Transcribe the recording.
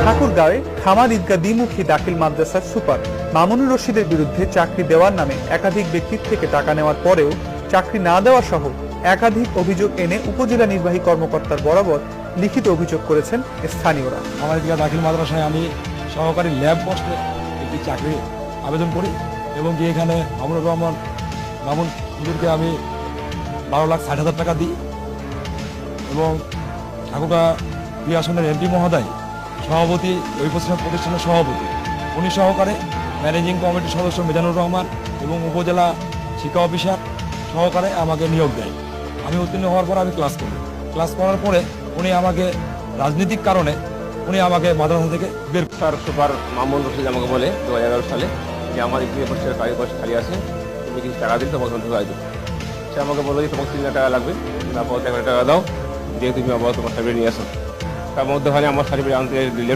ঠাকুরগাঁওয়ে খামার ঈদগাহ দ্বিমুখী দাখিল মাদ্রাসার সুপার মামুনুর রশিদের বিরুদ্ধে চাকরি দেওয়ার নামে একাধিক ব্যক্তির থেকে টাকা নেওয়ার পরেও চাকরি না দেওয়া সহ একাধিক অভিযোগ এনে উপজেলা নির্বাহী কর্মকর্তার বরাবর লিখিত অভিযোগ করেছেন স্থানীয়রা। খামার ঈদগাহ দাখিল মাদ্রাসায় আমি সহকারী ল্যাব পোস্টে একটি চাকরি আবেদন করি এবং কি এখানে মামুন হুজুরকে আমি 12,60,000 টাকা দিই এবং ঠাকুরগাঁও 2 আসনের এমপি মহোদয় সভাপতি, ওই প্রতিষ্ঠানের সভাপতি উনি সহকারে ম্যানেজিং কমিটির সদস্য মিজানুর রহমান এবং উপজেলা শিক্ষা অফিসার সহকারে আমাকে নিয়োগ দেয়। আমি উত্তীর্ণ হওয়ার পর আমি ক্লাস করার পরে উনি আমাকে রাজনৈতিক কারণে আমাকে মাদ্রাসা থেকে বের সুপার মামুন রশিদ আমাকে বলে 2011 সালে যে আমার ইঞ্জিনিয়ার পোস্টের খালি আছে, তুমি কিছু টাকা দিলে তোমাকে ঢুকাই দেবো। সে আমাকে বললো যে তোমাকে 3,000 টাকা লাগবে, তুমি আপাতত 1,000 টাকা দাও, দিয়ে তুমি আবার তোমার সার্টিফিকেট নিয়ে আসো। তার মধ্যে আমার সার্টিফিকেট আনতে